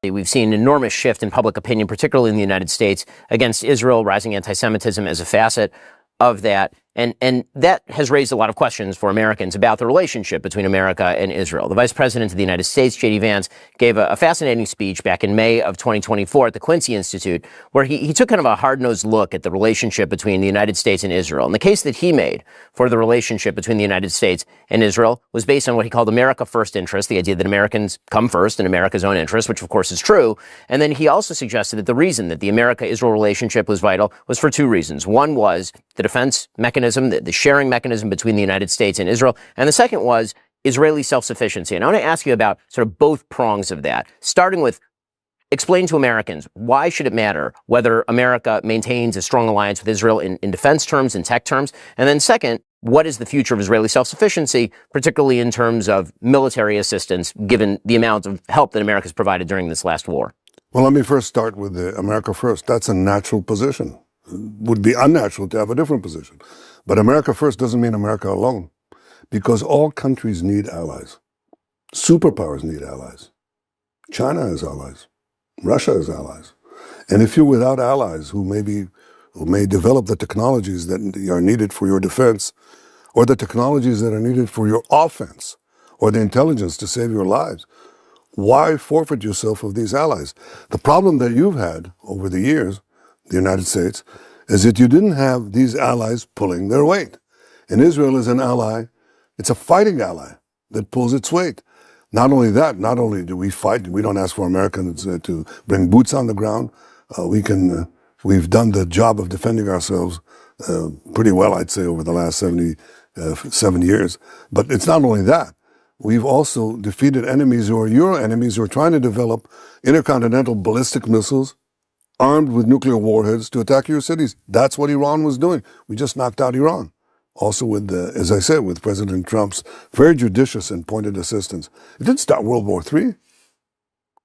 We've seen an enormous shift in public opinion, particularly in the United States, against Israel, rising anti-Semitism as a facet of that. And that has raised a lot of questions for Americans about the relationship between America and Israel. The Vice President of the United States, J.D. Vance, gave a fascinating speech back in May of 2024 at the Quincy Institute, where he took kind of a hard-nosed look at the relationship between the United States and Israel. And the case that he made for the relationship between the United States and Israel was based on what he called America First interest, the idea that Americans come first in America's own interest, which of course is true. And then he also suggested that the reason that the America-Israel relationship was vital was for two reasons. One was the defense mechanism, the sharing mechanism between the United States and Israel. And the second was Israeli self-sufficiency. And I want to ask you about sort of both prongs of that, starting with explain to Americans, why should it matter whether America maintains a strong alliance with Israel in defense terms and tech terms? And then second, what is the future of Israeli self-sufficiency, particularly in terms of military assistance, given the amount of help that America has provided during this last war? Well, let me first start with the America First. That's a natural position. It would be unnatural to have a different position. But America First doesn't mean America alone, because all countries need allies. Superpowers need allies. China has allies. Russia has allies. And if you're without allies who may develop the technologies that are needed for your defense, or the technologies that are needed for your offense, or the intelligence to save your lives, why forfeit yourself of these allies? The problem that you've had over the years, the United States, is that you didn't have these allies pulling their weight. And Israel is an ally, it's a fighting ally that pulls its weight. Not only that, not only do we fight, we don't ask for Americans to bring boots on the ground. We've done the job of defending ourselves pretty well, I'd say, over the last 77 years. But it's not only that. We've also defeated enemies who are your enemies who are trying to develop intercontinental ballistic missiles armed with nuclear warheads to attack your cities. That's what Iran was doing. We just knocked out Iran. Also with, as I said, with President Trump's very judicious and pointed assistance. It didn't start World War III.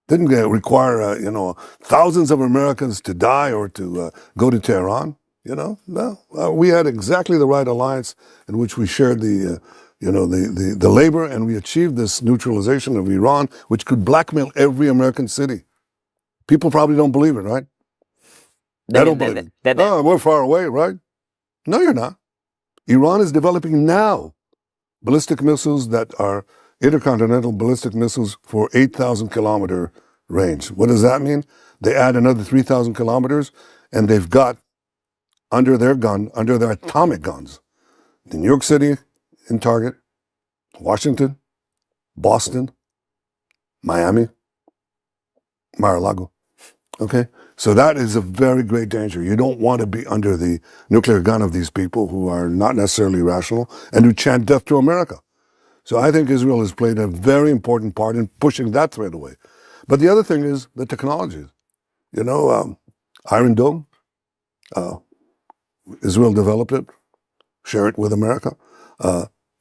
Didn't require, thousands of Americans to die or to go to Tehran. No. We had exactly the right alliance in which we shared the labor, and we achieved this neutralization of Iran, which could blackmail every American city. People probably don't believe it, right? I don't believe it. No, we're far away, right? No, you're not. Iran is developing now ballistic missiles that are intercontinental ballistic missiles for 8,000-kilometer range. What does that mean? They add another 3,000 kilometers, and they've got under their atomic guns, New York City in target, Washington, Boston, Miami, Mar-a-Lago. Okay? So that is a very great danger. You don't want to be under the nuclear gun of these people who are not necessarily rational and who chant death to America. So I think Israel has played a very important part in pushing that threat away. But the other thing is the technologies. Iron Dome, Israel developed it, share it with America.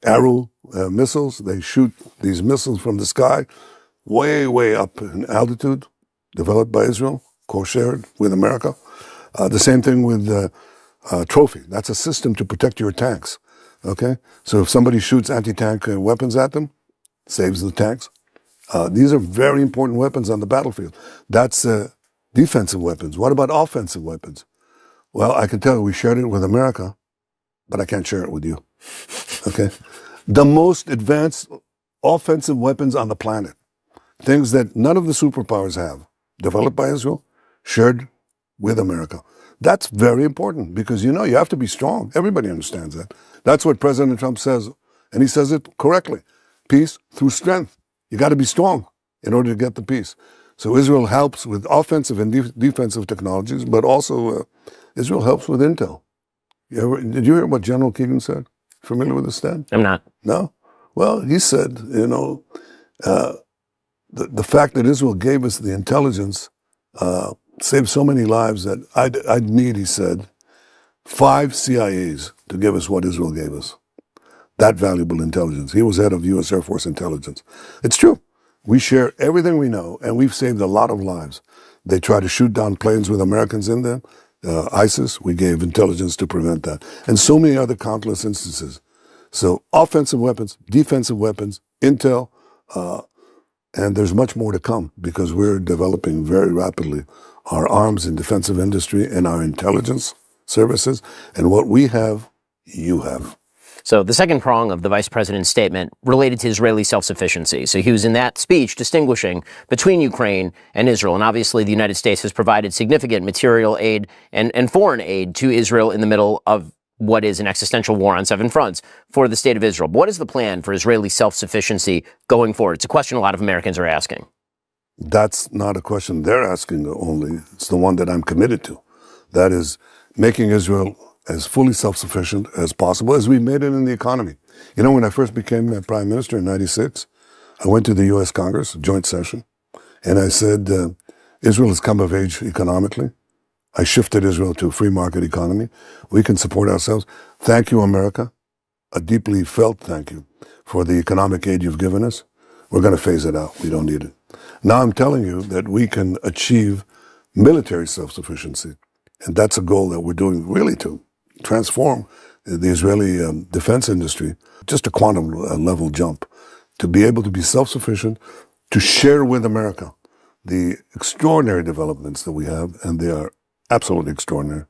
Arrow missiles, they shoot these missiles from the sky way, way up in altitude, developed by Israel, co-shared with America. The same thing with Trophy. That's a system to protect your tanks. Okay? So if somebody shoots anti-tank weapons at them, saves the tanks. These are very important weapons on the battlefield. That's defensive weapons. What about offensive weapons? Well, I can tell you we shared it with America, but I can't share it with you. Okay? The most advanced offensive weapons on the planet, things that none of the superpowers have, developed by Israel, shared with America. That's very important because, you have to be strong. Everybody understands that. That's what President Trump says, and he says it correctly. Peace through strength. You got to be strong in order to get the peace. So Israel helps with offensive and defensive technologies, but also Israel helps with intel. Did you hear what General Keegan said? Familiar with this stat? I'm not. No? Well, he said, the fact that Israel gave us the intelligence saved so many lives that I'd need, he said, 5 CIAs to give us what Israel gave us. That valuable intelligence. He was head of U.S. Air Force intelligence. It's true. We share everything we know, and we've saved a lot of lives. They try to shoot down planes with Americans in them. ISIS, we gave intelligence to prevent that. And so many other countless instances. So offensive weapons, defensive weapons, intel, And there's much more to come because we're developing very rapidly our arms and defensive industry and our intelligence services. And what we have, you have. So the second prong of the vice president's statement related to Israeli self-sufficiency. So he was in that speech distinguishing between Ukraine and Israel. And obviously the United States has provided significant material aid and foreign aid to Israel in the middle of what is an existential war on 7 fronts for the state of Israel. But what is the plan for Israeli self-sufficiency going forward? It's a question a lot of Americans are asking. That's not a question they're asking only. It's the one that I'm committed to. That is making Israel as fully self-sufficient as possible, as we made it in the economy. You know, when I first became prime minister in 96, I went to the U.S. Congress, a joint session, and I said, Israel has come of age economically. I shifted Israel to a free market economy. We can support ourselves. Thank you, America. A deeply felt thank you for the economic aid you've given us. We're going to phase it out. We don't need it. Now I'm telling you that we can achieve military self-sufficiency. And that's a goal that we're doing really to transform the Israeli defense industry, just a quantum level jump, to be able to be self-sufficient, to share with America the extraordinary developments that we have, and they are absolutely extraordinary.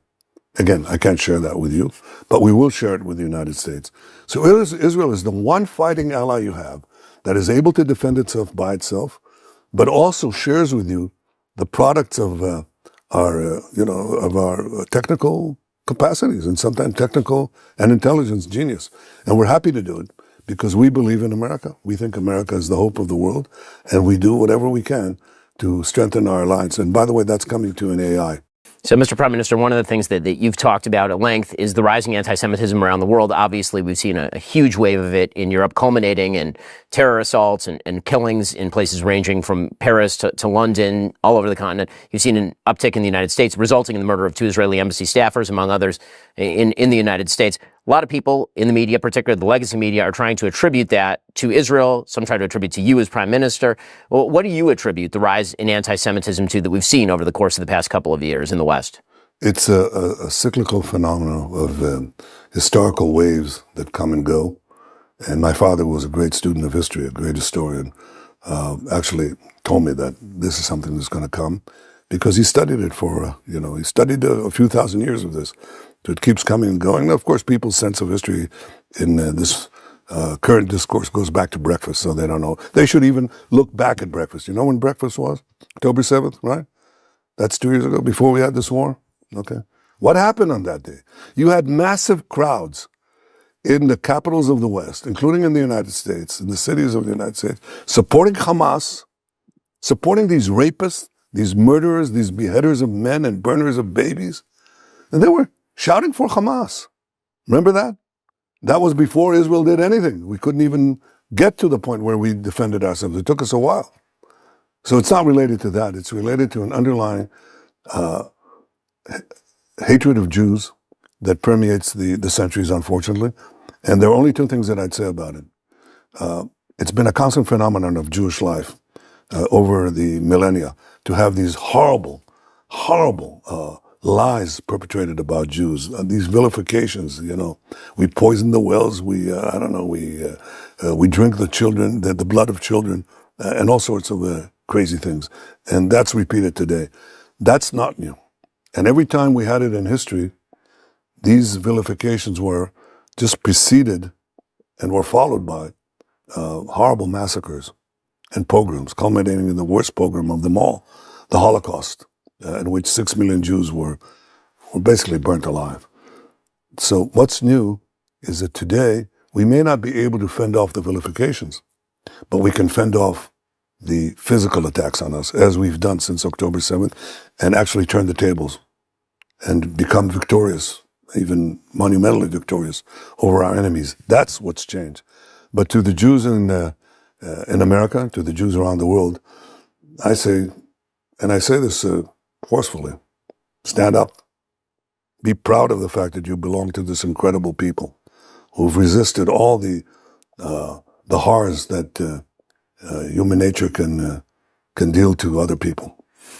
Again, I can't share that with you, but we will share it with the United States. So Israel is the one fighting ally you have that is able to defend itself by itself, but also shares with you the products of our technical capacities and sometimes technical and intelligence genius. And we're happy to do it because we believe in America. We think America is the hope of the world, and we do whatever we can to strengthen our alliance. And by the way, that's coming to an AI. So, Mr. Prime Minister, one of the things that you've talked about at length is the rising anti-Semitism around the world. Obviously, we've seen a huge wave of it in Europe, culminating in terror assaults and killings in places ranging from Paris to London, all over the continent. You've seen an uptick in the United States, resulting in the murder of 2 Israeli embassy staffers, among others, in the United States. A lot of people in the media, particularly the legacy media, are trying to attribute that to Israel. Some try to attribute to you as prime minister. Well, what do you attribute the rise in anti-Semitism to that we've seen over the course of the past couple of years in the West? It's a cyclical phenomenon of historical waves that come and go. And my father was a great student of history, a great historian, actually told me that this is something that's going to come because he studied it for, he studied a few thousand years of this. So it keeps coming and going. And of course, people's sense of history in this current discourse goes back to breakfast, so they don't know. They should even look back at breakfast. You know when breakfast was? October 7th, right? That's 2 years ago, before we had this war. Okay. What happened on that day? You had massive crowds in the capitals of the West, including in the United States, in the cities of the United States, supporting Hamas, supporting these rapists, these murderers, these beheaders of men and burners of babies. And they were shouting for Hamas. Remember that? That was before Israel did anything. We couldn't even get to the point where we defended ourselves. It took us a while. So it's not related to that. It's related to an underlying hatred of Jews that permeates the centuries, unfortunately. And there are only 2 things that I'd say about it. It's been a constant phenomenon of Jewish life over the millennia to have these horrible lies perpetrated about Jews, these vilifications. We poison the wells, we drink the children, the blood of children, and all sorts of crazy things. And that's repeated today. That's not new. And every time we had it in history, these vilifications were just preceded and were followed by horrible massacres and pogroms, culminating in the worst pogrom of them all, the Holocaust, in which 6 million Jews were basically burnt alive. So what's new is that today we may not be able to fend off the vilifications, but we can fend off the physical attacks on us, as we've done since October 7th, and actually turn the tables and become victorious, even monumentally victorious over our enemies. That's what's changed. But to the Jews in America, to the Jews around the world, I say, and I say this forcefully, stand up. Be proud of the fact that you belong to this incredible people who've resisted all the horrors that human nature can deal to other people.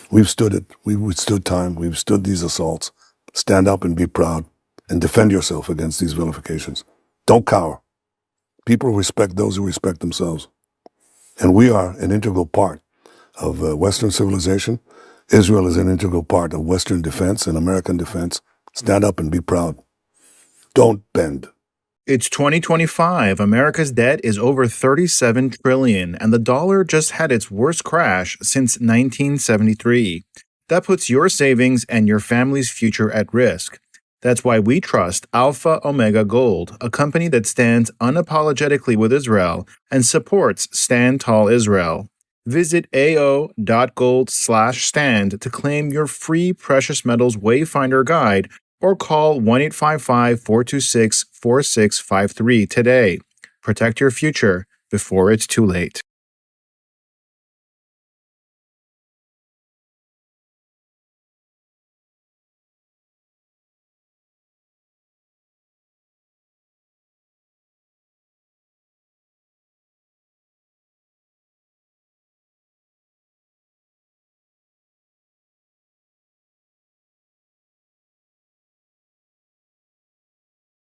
We've stood it. We've withstood time. We've stood these assaults. Stand up and be proud and defend yourself against these vilifications. Don't cower. People respect those who respect themselves. And we are an integral part of Western civilization. Israel is an integral part of Western defense and American defense. Stand up and be proud. Don't bend. It's 2025. America's debt is over $37 trillion, and the dollar just had its worst crash since 1973. That puts your savings and your family's future at risk. That's why we trust Alpha Omega Gold, a company that stands unapologetically with Israel and supports Stand Tall Israel. Visit ao.gold/stand to claim your free precious metals wayfinder guide or call 1-855-426-4653 today. Protect your future before it's too late.